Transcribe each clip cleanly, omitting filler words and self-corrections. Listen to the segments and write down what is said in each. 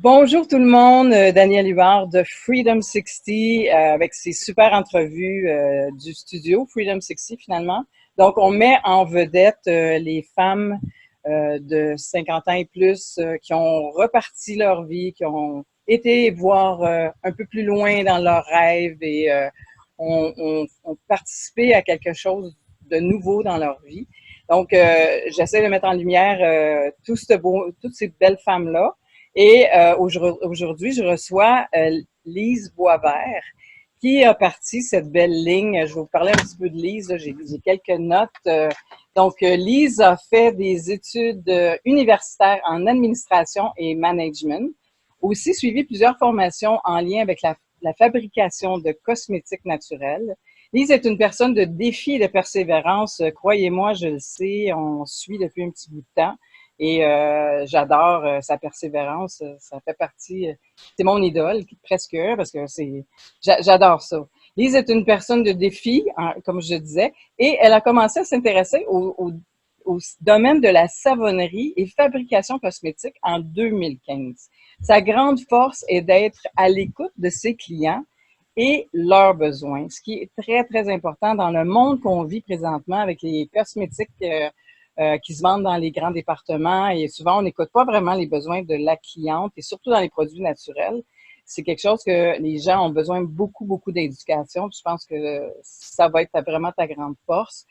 Bonjour tout le monde, Daniel Huard de Freedom 60 avec ses super entrevues du studio Freedom 60 finalement. Donc, on met en vedette les femmes de 50 ans et plus qui ont reparti leur vie, qui ont été voir un peu plus loin dans leurs rêves et ont participé à quelque chose de nouveau dans leur vie. Donc, j'essaie de mettre en lumière toutes ces belles femmes-là. Et aujourd'hui, je reçois Lise Boisvert, qui a parti cette belle ligne. Je vais vous parler un petit peu de Lise. J'ai quelques notes. Lise a fait des études universitaires en administration et management. Aussi suivi plusieurs formations en lien avec la fabrication de cosmétiques naturels. Lise est une personne de défi et de persévérance. Croyez-moi, je le sais, on suit depuis un petit bout de temps. Et j'adore sa persévérance. Ça fait partie, c'est mon idole, presque, parce que j'adore ça. Lise est une personne de défi, comme je disais, et elle a commencé à s'intéresser au domaine de la savonnerie et fabrication cosmétique en 2015. Sa grande force est d'être à l'écoute de ses clients et leurs besoins, ce qui est très, très important dans le monde qu'on vit présentement avec les cosmétiques qui se vendent dans les grands départements et souvent, on n'écoute pas vraiment les besoins de la cliente et surtout dans les produits naturels. C'est quelque chose que les gens ont besoin beaucoup, beaucoup d'éducation. Je pense que ça va être vraiment ta grande force.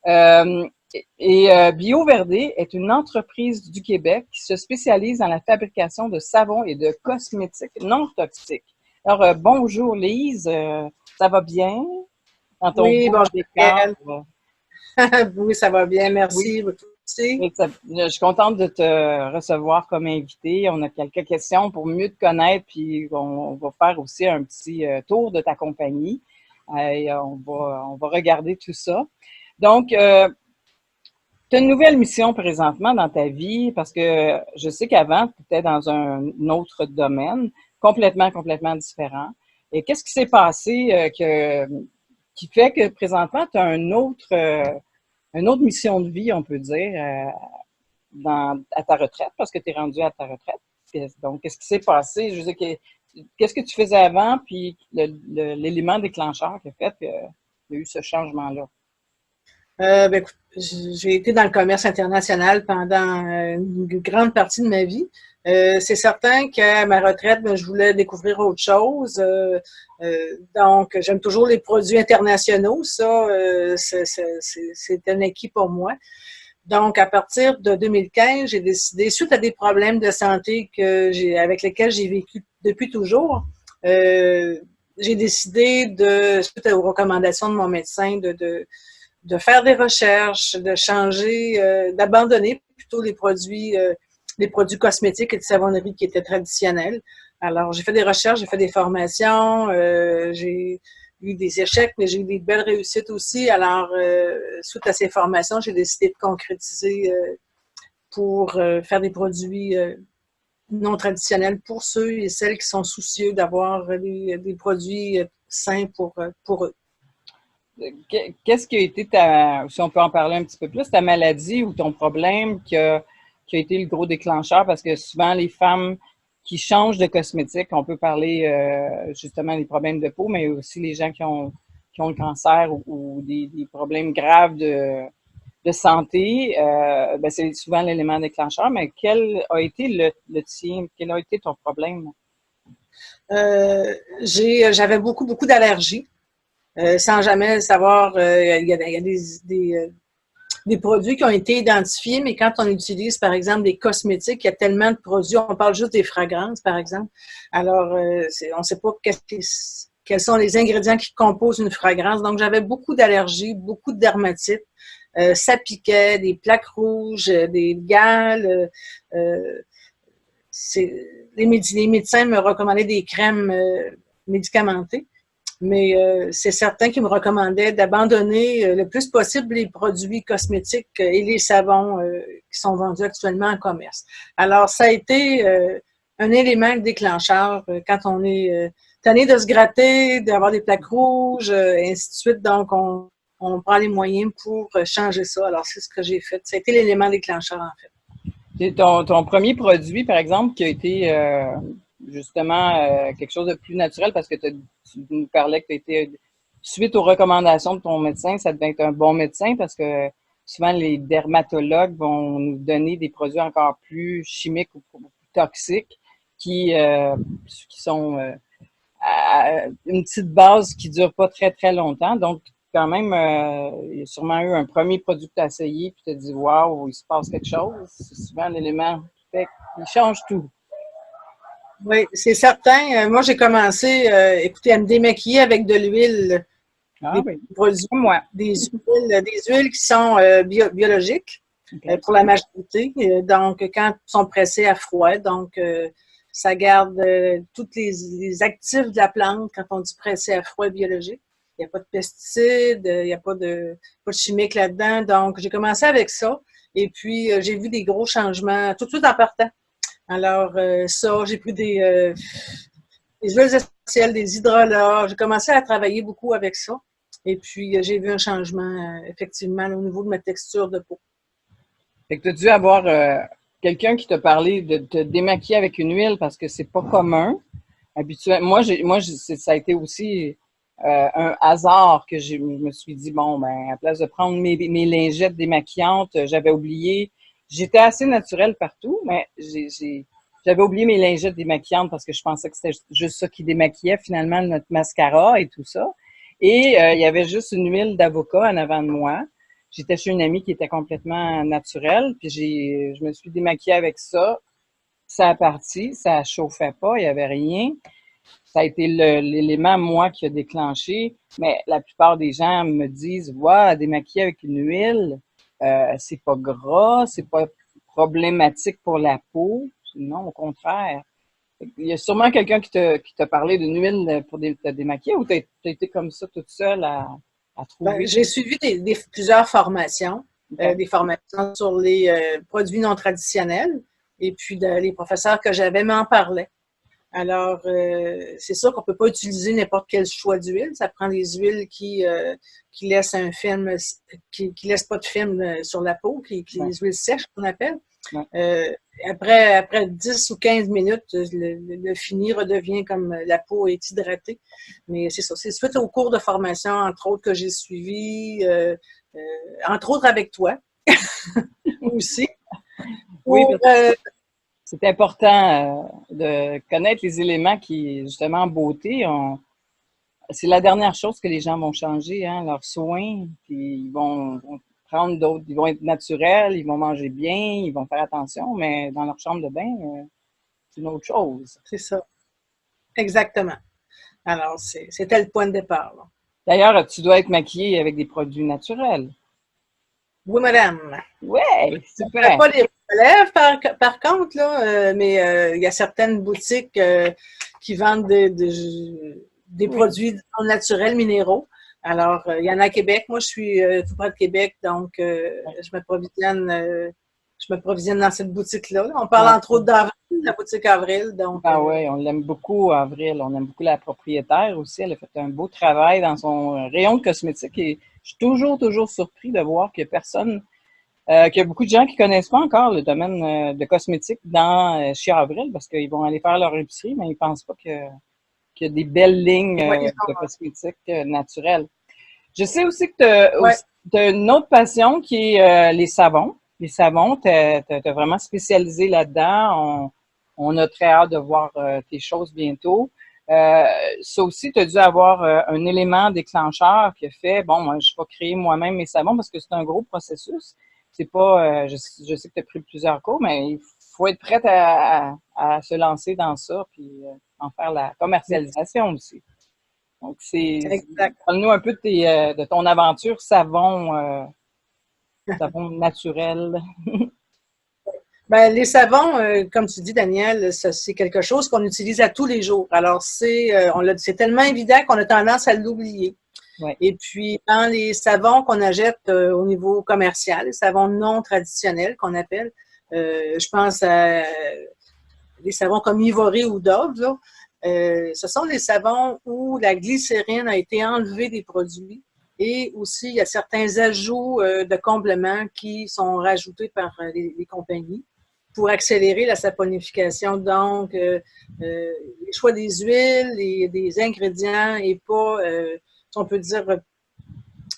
Bio Verdé est une entreprise du Québec qui se spécialise dans la fabrication de savons et de cosmétiques non toxiques. Alors, bonjour Lise, ça va bien dans ton Oui, beau bonjour, décor? Gaëlle. Oui, ça va bien, Oui. merci. Vous aussi? Je suis contente de te recevoir comme invité. On a quelques questions pour mieux te connaître, puis on va faire aussi un petit tour de ta compagnie. Et on va regarder tout ça. Donc, tu as une nouvelle mission présentement dans ta vie parce que je sais qu'avant, tu étais dans un autre domaine complètement différent. Et qu'est-ce qui s'est passé qui fait que présentement, tu as une autre mission de vie, on peut dire, à ta retraite, parce que tu es rendu à ta retraite. Donc, qu'est-ce qui s'est passé? Je veux dire, qu'est-ce que tu faisais avant, puis l'élément déclencheur qui a fait qu'il y a eu ce changement-là? Écoute, j'ai été dans le commerce international pendant une grande partie de ma vie. C'est certain qu'à ma retraite, ben, je voulais découvrir autre chose. Donc, j'aime toujours les produits internationaux. Ça, c'est un acquis pour moi. Donc, à partir de 2015, j'ai décidé, suite à des problèmes de santé avec lesquels j'ai vécu depuis toujours, euh, j'ai décidé suite aux recommandations de mon médecin, de faire des recherches, de changer, d'abandonner plutôt les produits cosmétiques et de savonnerie qui étaient traditionnels. Alors, j'ai fait des recherches, j'ai fait des formations, j'ai eu des échecs, mais j'ai eu des belles réussites aussi. Alors, suite à ces formations, j'ai décidé de concrétiser pour faire des produits non traditionnels pour ceux et celles qui sont soucieux d'avoir des produits sains pour eux. Qu'est-ce qui a été si on peut en parler un petit peu plus, ta maladie ou ton problème qui a été le gros déclencheur? Parce que souvent, les femmes qui changent de cosmétique, on peut parler justement des problèmes de peau, mais aussi les gens qui ont le cancer ou des problèmes graves de santé, ben c'est souvent l'élément déclencheur. Mais quel a été le tien? Quel a été ton problème? J'avais beaucoup, beaucoup d'allergies. Sans jamais savoir, il y a des produits qui ont été identifiés, mais quand on utilise, par exemple, des cosmétiques, il y a tellement de produits, on parle juste des fragrances, par exemple. Alors, on ne sait pas quels sont les ingrédients qui composent une fragrance. Donc, j'avais beaucoup d'allergies, beaucoup de dermatites. Ça piquait, des plaques rouges, des gales. Les médecins me recommandaient des crèmes médicamentées. Mais c'est certain qu'ils me recommandaient d'abandonner le plus possible les produits cosmétiques et les savons qui sont vendus actuellement en commerce. Alors, ça a été un élément déclencheur quand on est tanné de se gratter, d'avoir des plaques rouges, et ainsi de suite. Donc, on prend les moyens pour changer ça. Alors, c'est ce que j'ai fait. Ça a été l'élément déclencheur, en fait. Ton premier produit, par exemple, qui a été justement quelque chose de plus naturel parce que tu nous parlais que tu étais, suite aux recommandations de ton médecin, ça devait être un bon médecin parce que souvent les dermatologues vont nous donner des produits encore plus chimiques ou toxiques qui sont à une petite base qui dure pas très, très longtemps. Donc, quand même, il y a sûrement eu un premier produit que tu as essayé, puis tu as dit, waouh, il se passe quelque chose. C'est souvent l'élément qui fait qu'il change tout. Oui, c'est certain. Moi, j'ai commencé, écoutez, à me démaquiller avec de l'huile, Ah des oui, produits, comme moi. des huiles qui sont biologiques Okay. pour la majorité. Donc, quand ils sont pressés à froid, donc ça garde tous les actifs de la plante quand on dit pressé à froid biologique. Il n'y a pas de pesticides, il n'y a pas de chimiques là-dedans. Donc, j'ai commencé avec ça. Et puis, j'ai vu des gros changements tout de suite en partant. Alors, ça, j'ai pris des huiles essentielles, des hydrolats. J'ai commencé à travailler beaucoup avec ça. Et puis, j'ai vu un changement, effectivement, au niveau de ma texture de peau. Fait que tu as dû avoir quelqu'un qui t'a parlé de te démaquiller avec une huile parce que c'est pas commun. Habituellement, ça a été aussi un hasard que je me suis dit, bon, ben, à place de prendre mes lingettes démaquillantes, j'avais oublié, j'étais assez naturelle partout, mais j'avais oublié mes lingettes démaquillantes parce que je pensais que c'était juste ça qui démaquillait finalement notre mascara et tout ça. Et il y avait juste une huile d'avocat en avant de moi. J'étais chez une amie qui était complètement naturelle, puis je me suis démaquillée avec ça. Ça a parti, ça chauffait pas, il y avait rien. Ça a été l'élément, moi, qui a déclenché. Mais la plupart des gens me disent, ouais, démaquiller avec une huile, c'est pas gras, c'est pas problématique pour la peau. Non, au contraire. Il y a sûrement quelqu'un qui t'a parlé d'une huile pour te démaquiller ou t'as été comme ça toute seule à Ben, trouver? j'ai suivi plusieurs formations, Okay. des formations sur les produits non traditionnels. Et puis, les professeurs que j'avais m'en parlaient. Alors, c'est sûr qu'on ne peut pas utiliser n'importe quel choix d'huile. Ça prend des huiles qui laissent un film, qui laissent pas de film sur la peau, Ouais. les huiles sèches qu'on appelle. Ouais. Après 10 ou 15 minutes, le fini redevient comme la peau est hydratée. Mais c'est ça. C'est suite au cours de formation, entre autres, que j'ai suivi, entre autres avec toi aussi. Oui, Pour, c'est important de connaître les éléments qui, justement, en beauté, c'est la dernière chose que les gens vont changer, hein, leurs soins. Puis ils vont prendre d'autres, ils vont être naturels, ils vont manger bien, ils vont faire attention, mais dans leur chambre de bain, c'est une autre chose. c'est ça. Exactement. Alors, c'était le point de départ. Là. D'ailleurs, tu dois être maquillée avec des produits naturels. Oui, madame. Ouais, Je ne fais super. pas les relèves, par contre, là, mais il y a certaines boutiques qui vendent des Oui. produits naturels minéraux. Alors, il y en a à Québec. Moi, je suis tout près de Québec, donc je m'approvisionne dans cette boutique-là. On parle entre autres d'Avril, la boutique Avril. Donc, Ah ouais, on l'aime beaucoup, Avril. On aime beaucoup la propriétaire aussi. Elle a fait un beau travail dans son rayon de cosmétiques et je suis toujours surpris de voir qu'il y a personne, qu'il y a beaucoup de gens qui connaissent pas encore le domaine de cosmétiques chez Avril parce qu'ils vont aller faire leur épicerie, mais ils pensent pas qu'il y a des belles lignes ouais, de cosmétiques naturels. Je sais aussi que ouais. tu as une autre passion qui est les savons. Les savons, tu as vraiment spécialisé là-dedans. On a très hâte de voir tes choses bientôt. Ça aussi, tu as dû avoir un élément déclencheur qui a fait, bon, moi, je vais créer moi-même mes savons parce que c'est un gros processus. C'est pas, je sais que tu as pris plusieurs cours, mais il faut être prête à se lancer dans ça puis en faire la commercialisation aussi. Donc, Exact. parle-nous un peu de ton aventure savon naturel. Ben, les savons, comme tu dis, Daniel, c'est quelque chose qu'on utilise à tous les jours. Alors, c'est tellement évident qu'on a tendance à l'oublier. Ouais. Et puis, dans les savons qu'on achète au niveau commercial, les savons non traditionnels qu'on appelle, je pense à des savons comme Ivory ou Dove, là, ce sont des savons où la glycérine a été enlevée des produits et aussi il y a certains ajouts de compléments qui sont rajoutés par les compagnies. pour accélérer la saponification. Donc, le choix des huiles et des ingrédients est pas, si on peut dire,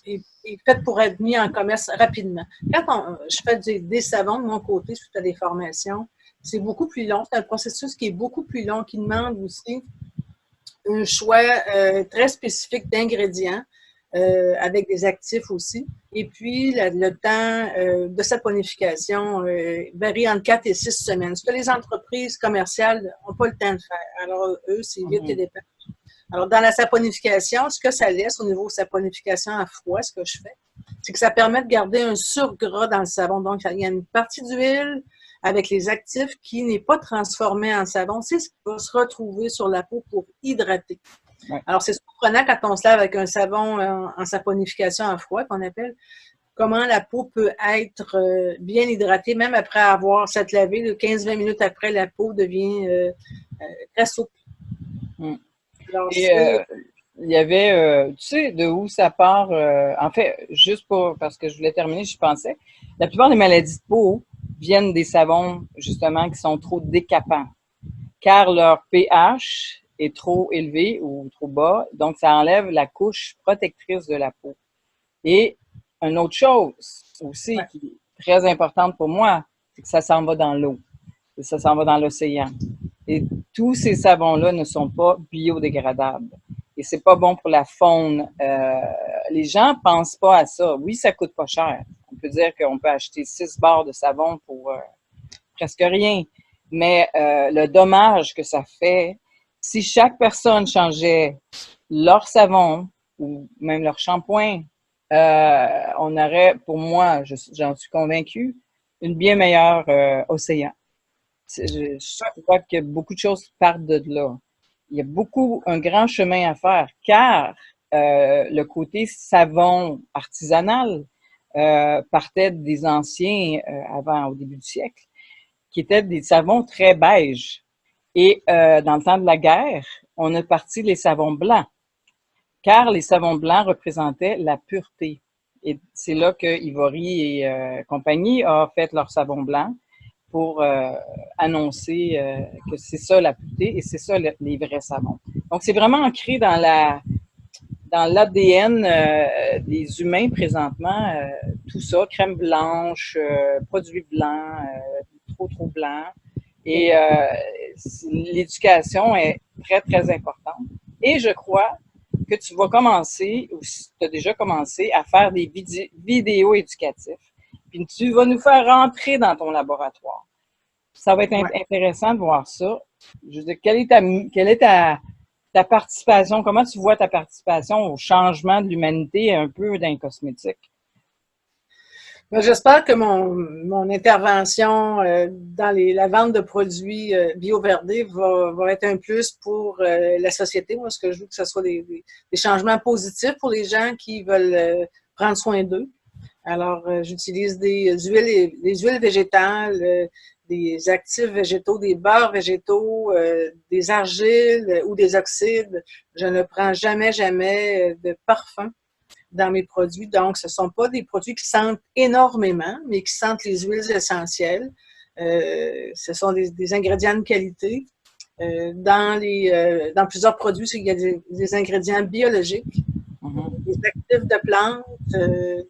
est fait pour être mis en commerce rapidement. Quand je fais des savons de mon côté, suite à des formations, c'est beaucoup plus long. C'est un processus qui est beaucoup plus long, qui demande aussi un choix très spécifique d'ingrédients, avec des actifs aussi. Et puis, le temps de saponification varie entre 4 et 6 semaines. Ce que les entreprises commerciales n'ont pas le temps de faire. Alors, eux, c'est vite et dépend. Alors, dans la saponification, ce que ça laisse au niveau de saponification à froid, ce que je fais, c'est que ça permet de garder un surgras dans le savon. Donc, il y a une partie d'huile avec les actifs qui n'est pas transformé en savon. C'est ce qui va se retrouver sur la peau pour hydrater. Ouais. Alors, c'est surprenant quand on se lave avec un savon en saponification à froid, qu'on appelle, comment la peau peut être bien hydratée, même après avoir s'être lavé, 15-20 minutes après, la peau devient très souple. Alors, et il y avait, tu sais, de où ça part, en fait, juste parce que je voulais terminer, je pensais, la plupart des maladies de peau viennent des savons, justement, qui sont trop décapants, car leur pH est trop élevé ou trop bas, donc ça enlève la couche protectrice de la peau. Et une autre chose aussi qui est très importante pour moi, c'est que ça s'en va dans l'eau, ça s'en va dans l'océan. Et tous ces savons-là ne sont pas biodégradables. Et c'est pas bon pour la faune. Les gens pensent pas à ça. Oui, ça coûte pas cher. On peut dire qu'on peut acheter 6 barres de savon pour presque rien. Mais le dommage que ça fait, si chaque personne changeait leur savon ou même leur shampoing, on aurait, pour moi, j'en suis convaincue, une bien meilleure océan. Je crois que beaucoup de choses partent de là. Il y a un grand chemin à faire, car le côté savon artisanal partait des anciens avant, au début du siècle, qui étaient des savons très beiges. Et dans le temps de la guerre, on a parti les savons blancs, car les savons blancs représentaient la pureté. Et c'est là que Ivory et compagnie a fait leur savon blanc pour annoncer que c'est ça la pureté et c'est ça les vrais savons. Donc, c'est vraiment ancré dans l'ADN des humains présentement, tout ça, crème blanche, produits blancs, trop blancs. Et l'éducation est très, très importante. Et je crois que tu vas commencer, ou tu as déjà commencé, à faire des vidéos éducatives. Puis tu vas nous faire rentrer dans ton laboratoire. Ça va être intéressant de voir ça. Je veux dire, quelle est ta participation? Comment tu vois ta participation au changement de l'humanité un peu dans les cosmétiques? J'espère que mon intervention dans la vente de produits bio-verdés va être un plus pour la société. Moi, ce que je veux que ce soit des changements positifs pour les gens qui veulent prendre soin d'eux. Alors, j'utilise des huiles végétales, des actifs végétaux, des beurres végétaux, des argiles ou des oxydes. Je ne prends jamais de parfum dans mes produits. Donc, ce ne sont pas des produits qui sentent énormément, mais qui sentent les huiles essentielles. Ce sont des ingrédients de qualité. Dans plusieurs produits, il y a des ingrédients biologiques, des actifs de plantes.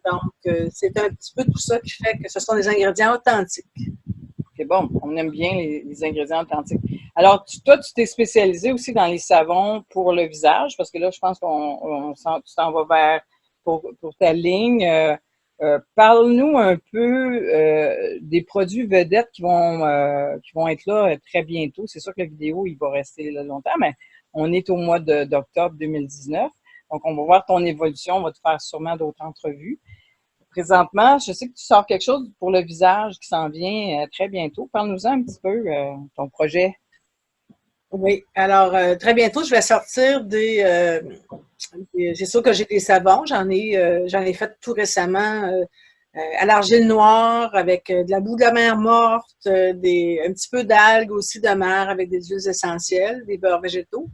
Donc, c'est un petit peu tout ça qui fait que ce sont des ingrédients authentiques. C'est bon, on aime bien les ingrédients authentiques. Alors, toi, tu t'es spécialisé aussi dans les savons pour le visage, parce que là, je pense tu t'en vas vers pour ta ligne. Parle-nous un peu des produits vedettes qui vont être là très bientôt. C'est sûr que la vidéo, il va rester là longtemps, mais on est au mois d'octobre 2019. Donc, on va voir ton évolution. On va te faire sûrement d'autres entrevues. Présentement, je sais que tu sors quelque chose pour le visage qui s'en vient très bientôt. Parle-nous un petit peu ton projet. Oui, alors très bientôt, je vais sortir c'est sûr que j'ai des savons, j'en ai fait tout récemment à l'argile noire avec de la boue de la mer morte, un petit peu d'algues aussi de mer avec des huiles essentielles, des beurres végétaux.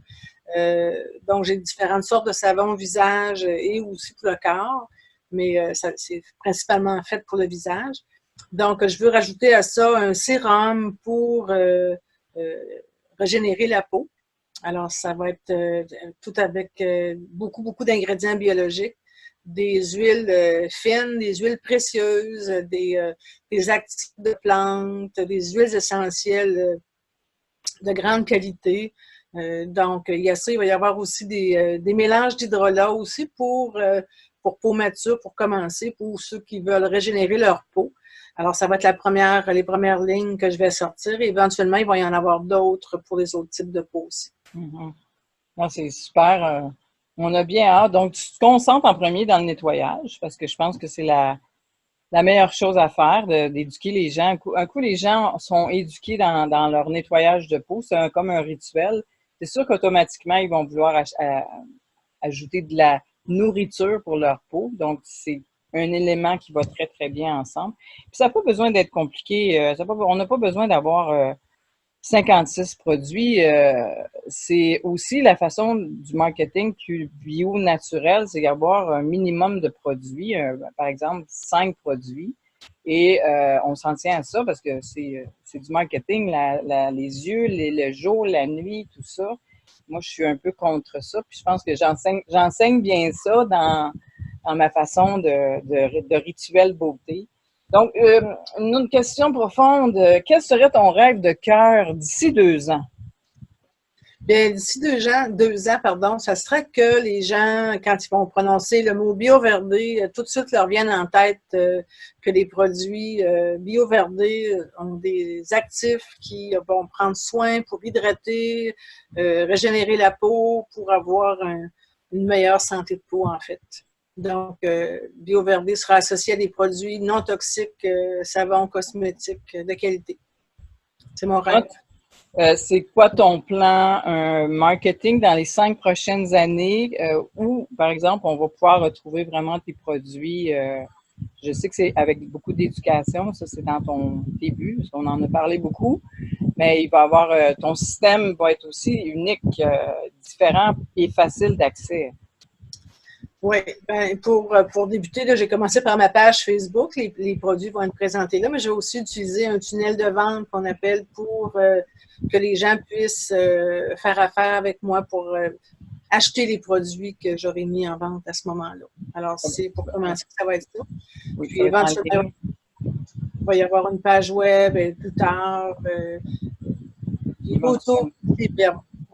Donc, j'ai différentes sortes de savons au visage et aussi pour le corps, mais c'est principalement fait pour le visage. Donc, je veux rajouter à ça un sérum pour régénérer la peau. Alors, ça va être tout avec beaucoup d'ingrédients biologiques, des huiles fines, des huiles précieuses, des actifs de plantes, des huiles essentielles de grande qualité. Donc, il y a ça. Il va y avoir aussi des mélanges d'hydrolat aussi pour peau mature, pour commencer, pour ceux qui veulent régénérer leur peau. Alors, ça va être les premières lignes que je vais sortir. Et éventuellement, il va y en avoir d'autres pour les autres types de peau aussi. Mhm. Non, c'est super. On a bien hâte. Donc, tu te concentres en premier dans le nettoyage parce que je pense que c'est la meilleure chose à faire, d'éduquer les gens. Un coup, les gens sont éduqués dans leur nettoyage de peau. C'est comme un rituel. C'est sûr qu'automatiquement, ils vont vouloir ajouter de la nourriture pour leur peau. Donc, c'est un élément qui va très, très bien ensemble. Puis, ça n'a pas besoin d'être compliqué. On n'a pas besoin d'avoir 56 produits. C'est aussi la façon du marketing plus bio-naturel, c'est d'avoir un minimum de produits, par exemple 5 produits. Et on s'en tient à ça parce que c'est du marketing, les yeux, le jour, la nuit, tout ça. Moi, je suis un peu contre ça. Puis je pense que j'enseigne bien ça dans ma façon de rituel beauté. Donc, une question profonde. Quel serait ton rêve de cœur d'ici 2 ans? Bien, d'ici 2 ans, pardon, ça serait que les gens, quand ils vont prononcer le mot bioverdé, tout de suite leur vienne en tête que les produits bioverdés ont des actifs qui vont prendre soin pour hydrater, régénérer la peau, pour avoir une meilleure santé de peau, en fait. Donc, bioverdé sera associé à des produits non toxiques, savons, cosmétiques de qualité. C'est mon rêve. C'est quoi ton plan marketing dans les 5 prochaines années où, par exemple, on va pouvoir retrouver vraiment tes produits? Je sais que c'est avec beaucoup d'éducation, ça c'est dans ton début, parce qu'on en a parlé beaucoup, mais il va y avoir, ton système va être aussi unique, différent et facile d'accès. Oui, ben pour débuter, là, j'ai commencé par ma page Facebook. Les produits vont être présentés là, mais j'ai aussi utilisé un tunnel de vente qu'on appelle pour que les gens puissent faire affaire avec moi pour acheter les produits que j'aurais mis en vente à ce moment-là. Alors, c'est pour commencer, ça va être ça. Oui, Puis ça va être en éventuellement, ligne. il va y avoir une page web plus tard. YouTube,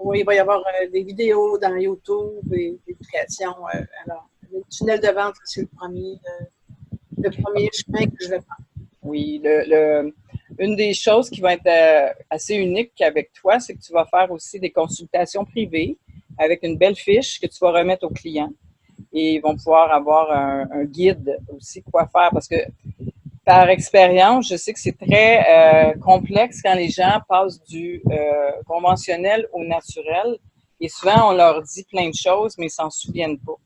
oui, il va y avoir des vidéos dans YouTube et d'éducation. Alors, le tunnel de vente, c'est le premier chemin que je vais prendre. Oui, une des choses qui va être assez unique avec toi, c'est que tu vas faire aussi des consultations privées avec une belle fiche que tu vas remettre aux clients et ils vont pouvoir avoir un guide aussi quoi faire parce que par expérience, je sais que c'est très complexe quand les gens passent du conventionnel au naturel et souvent on leur dit plein de choses mais ils s'en souviennent pas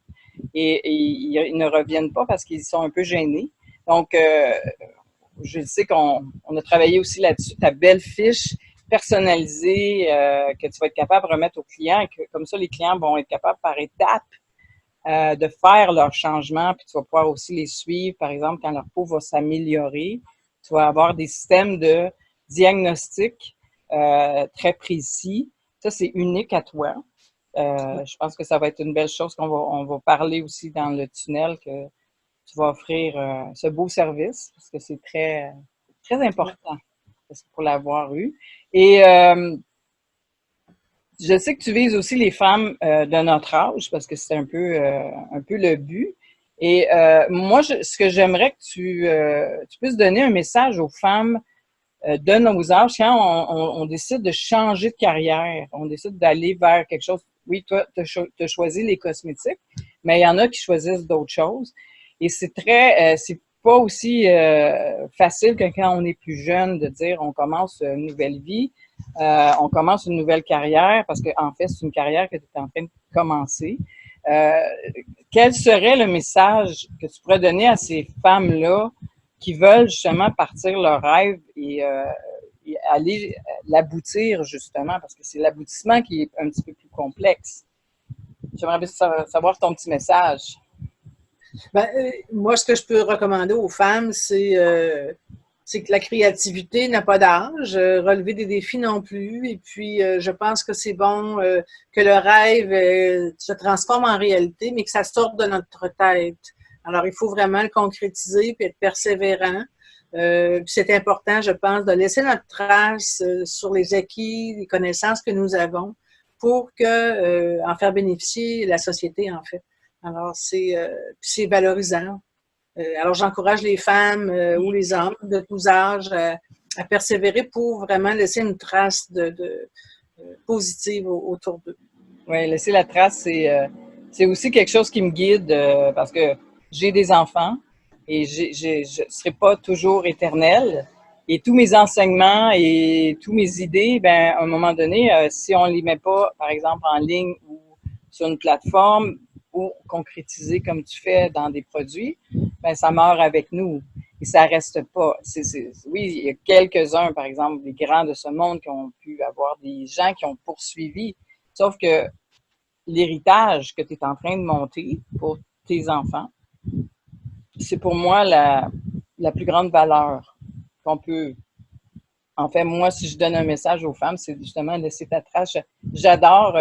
et ils ne reviennent pas parce qu'ils sont un peu gênés. Donc, je sais qu'on a travaillé aussi là-dessus, ta belle fiche personnalisée que tu vas être capable de remettre aux clients et que comme ça, les clients vont être capables par étapes de faire leurs changements, puis tu vas pouvoir aussi les suivre, par exemple, quand leur peau va s'améliorer. Tu vas avoir des systèmes de diagnostic très précis. Ça, c'est unique à toi. Je pense que ça va être une belle chose on va parler aussi dans le tunnel que tu vas offrir ce beau service parce que c'est très, très important pour l'avoir eu. Et je sais que tu vises aussi les femmes de notre âge parce que c'est un peu le but. Et moi, ce que j'aimerais que tu puisses donner un message aux femmes de nos âges quand on décide de changer de carrière, on décide d'aller vers quelque chose. Oui, toi, tu as choisi les cosmétiques, mais il y en a qui choisissent d'autres choses. Et c'est pas aussi facile que quand on est plus jeune de dire on commence une nouvelle vie, on commence une nouvelle carrière parce qu'en fait, c'est une carrière que tu es en train de commencer. Euh, Quel serait le message que tu pourrais donner à ces femmes-là qui veulent justement partir leur rêve et aller l'aboutir justement, parce que c'est l'aboutissement qui est un petit peu plus complexe. J'aimerais bien savoir ton petit message. Ben, moi, ce que je peux recommander aux femmes, c'est c'est que la créativité n'a pas d'âge, relever des défis non plus. Et puis, je pense que c'est bon que le rêve se transforme en réalité, mais que ça sorte de notre tête. Alors, il faut vraiment le concrétiser puis être persévérant. C'est important, je pense, de laisser notre trace sur les acquis, les connaissances que nous avons pour en faire bénéficier la société, en fait. Alors, c'est valorisant. Alors, j'encourage les femmes ou les hommes de tous âges à persévérer pour vraiment laisser une trace positive autour d'eux. Oui, laisser la trace, c'est aussi quelque chose qui me guide parce que j'ai des enfants et je ne serai pas toujours éternelle. Et tous mes enseignements et toutes mes idées, ben, à un moment donné, si on ne les met pas, par exemple, en ligne ou sur une plateforme ou concrétisé comme tu fais dans des produits, ben, ça meurt avec nous et ça reste pas. Oui, il y a quelques-uns, par exemple, des grands de ce monde qui ont pu avoir des gens qui ont poursuivi. Sauf que l'héritage que tu es en train de monter pour tes enfants, c'est pour moi la plus grande valeur qu'on peut. En fait, moi, si je donne un message aux femmes, c'est justement laisser ta trace. J'adore,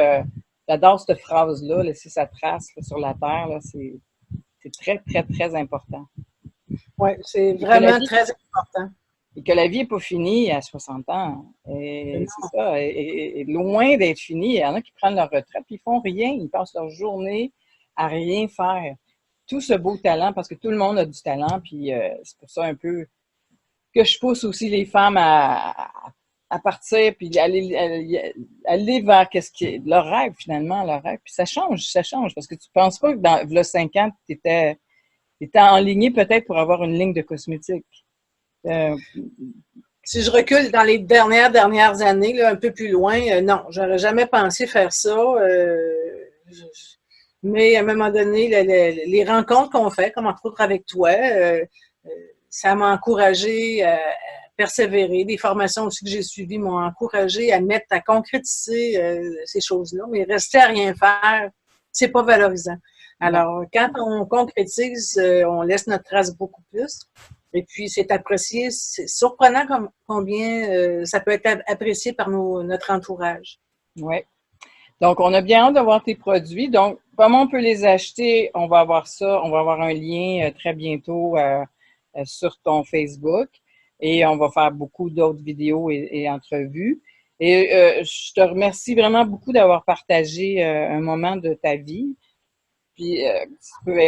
j'adore cette phrase-là, laisser sa trace là, sur la terre. Là, c'est très, très, très important. Oui, c'est vraiment très important. Et que la vie n'est pas finie à 60 ans. Et c'est ça. Et loin d'être finie, il y en a qui prennent leur retraite, puis ils font rien. Ils passent leur journée à rien faire. Tout ce beau talent, parce que tout le monde a du talent, puis c'est pour ça un peu que je pousse aussi les femmes à partir, puis aller vers qu'est-ce qui est leur rêve, finalement, leur rêve. Puis ça change, parce que tu ne penses pas que dans le 5 ans, tu étais enligné peut-être pour avoir une ligne de cosmétiques. Si je recule dans les dernières années, là, un peu plus loin, non, j'aurais jamais pensé faire ça. Mais à un moment donné, les rencontres qu'on fait, comme entre autres avec toi, ça m'a encouragé à persévérer. Des formations aussi que j'ai suivies m'ont encouragé à concrétiser ces choses-là. Mais rester à rien faire, c'est pas valorisant. Alors, quand on concrétise, on laisse notre trace beaucoup plus. Et puis, c'est apprécié. C'est surprenant combien ça peut être apprécié par notre entourage. Oui. Donc, on a bien hâte de voir tes produits. Donc, comment on peut les acheter? On va avoir ça. On va avoir un lien très bientôt sur ton Facebook. Et on va faire beaucoup d'autres vidéos et entrevues. Et je te remercie vraiment beaucoup d'avoir partagé un moment de ta vie. Puis,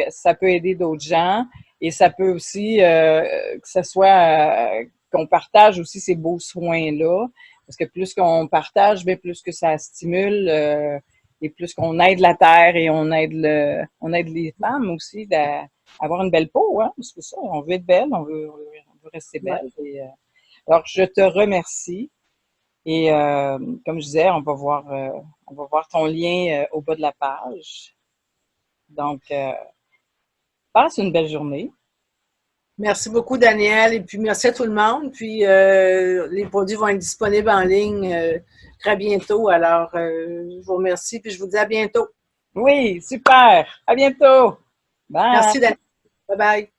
ça peut aider d'autres gens. Et ça peut aussi, que ce soit, qu'on partage aussi ces beaux soins-là. Parce que plus qu'on partage, bien plus que ça stimule et plus qu'on aide la terre et on aide les femmes aussi à avoir une belle peau, hein, parce que ça, on veut être belle, on veut rester belle. Et, alors, je te remercie. Et comme je disais, on va voir ton lien au bas de la page. Donc, passe une belle journée. Merci beaucoup, Daniel. Et puis, merci à tout le monde. Puis, les produits vont être disponibles en ligne très bientôt. Alors, je vous remercie. Puis, je vous dis à bientôt. Oui, super. À bientôt. Bye. Merci, Daniel. Bye bye.